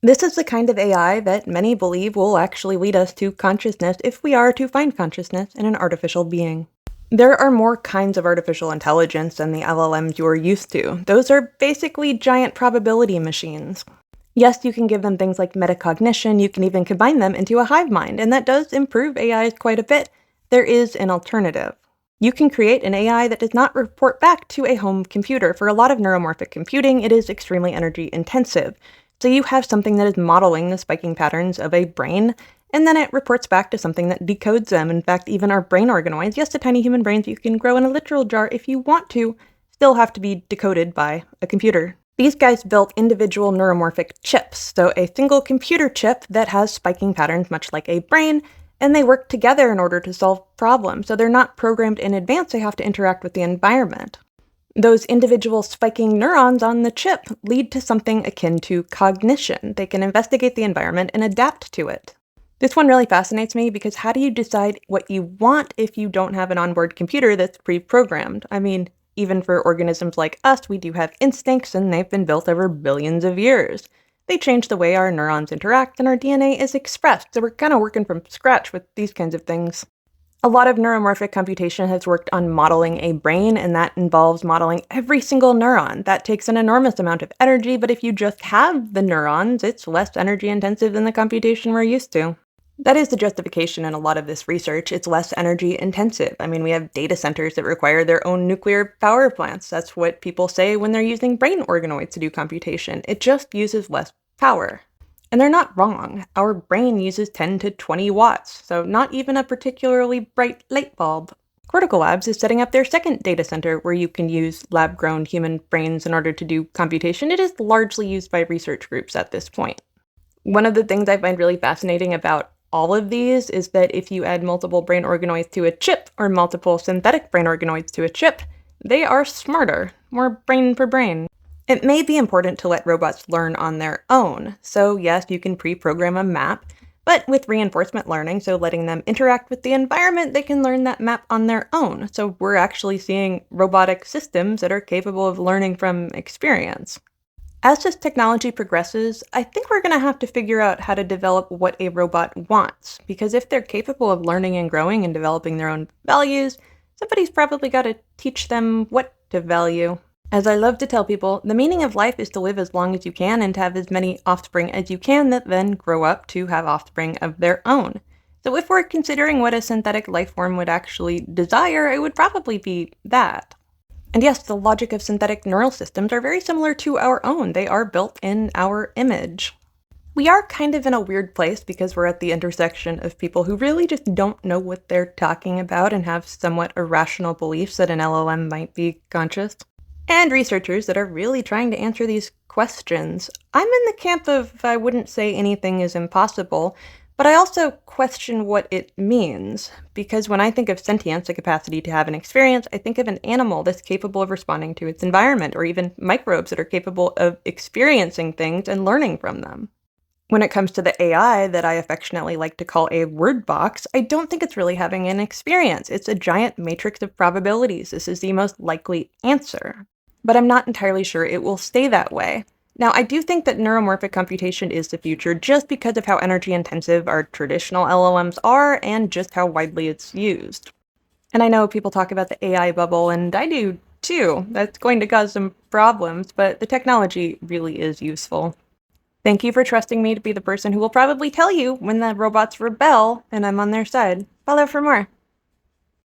This is the kind of AI that many believe will actually lead us to consciousness if we are to find consciousness in an artificial being. There are more kinds of artificial intelligence than the LLMs you are used to. Those are basically giant probability machines. Yes, you can give them things like metacognition, you can even combine them into a hive mind, and that does improve AIs quite a bit. There is an alternative. You can create an AI that does not report back to a home computer. For a lot of neuromorphic computing, it is extremely energy intensive. So you have something that is modeling the spiking patterns of a brain, and then it reports back to something that decodes them. In fact, even our brain organoids, yes, the tiny human brains you can grow in a literal jar if you want to, still have to be decoded by a computer. These guys built individual neuromorphic chips, so a single computer chip that has spiking patterns much like a brain, and they work together in order to solve problems. So they're not programmed in advance, they have to interact with the environment. Those individual spiking neurons on the chip lead to something akin to cognition. They can investigate the environment and adapt to it. This one really fascinates me because how do you decide what you want if you don't have an onboard computer that's pre-programmed? I mean, even for organisms like us, we do have instincts, and they've been built over billions of years. They change the way our neurons interact and our DNA is expressed, so we're kind of working from scratch with these kinds of things. A lot of neuromorphic computation has worked on modeling a brain, and that involves modeling every single neuron. That takes an enormous amount of energy, but if you just have the neurons, it's less energy intensive than the computation we're used to. That is the justification in a lot of this research. It's less energy intensive. I mean, we have data centers that require their own nuclear power plants. That's what people say when they're using brain organoids to do computation. It just uses less power. And they're not wrong. Our brain uses 10 to 20 watts, so not even a particularly bright light bulb. Cortical Labs is setting up their second data center where you can use lab-grown human brains in order to do computation. It is largely used by research groups at this point. One of the things I find really fascinating about all of these is that if you add multiple brain organoids to a chip, or multiple synthetic brain organoids to a chip, they are smarter, more brain per brain. It may be important to let robots learn on their own. So yes, you can pre-program a map, but with reinforcement learning, so letting them interact with the environment, they can learn that map on their own. So we're actually seeing robotic systems that are capable of learning from experience. As this technology progresses, I think we're going to have to figure out how to develop what a robot wants, because if they're capable of learning and growing and developing their own values, somebody's probably got to teach them what to value. As I love to tell people, the meaning of life is to live as long as you can and to have as many offspring as you can that then grow up to have offspring of their own. So if we're considering what a synthetic life form would actually desire, it would probably be that. And yes, the logic of synthetic neural systems are very similar to our own. They are built in our image. We are kind of in a weird place because we're at the intersection of people who really just don't know what they're talking about and have somewhat irrational beliefs that an LLM might be conscious, and researchers that are really trying to answer these questions. I'm in the camp of I wouldn't say anything is impossible, but I also question what it means, because when I think of sentience, the capacity to have an experience, I think of an animal that's capable of responding to its environment, or even microbes that are capable of experiencing things and learning from them. When it comes to the AI that I affectionately like to call a word box, I don't think it's really having an experience. It's a giant matrix of probabilities. This is the most likely answer. But I'm not entirely sure it will stay that way. Now, I do think that neuromorphic computation is the future just because of how energy intensive our traditional LLMs are and just how widely it's used. And I know people talk about the AI bubble, and I do too. That's going to cause some problems, but the technology really is useful. Thank you for trusting me to be the person who will probably tell you when the robots rebel and I'm on their side. Follow for more.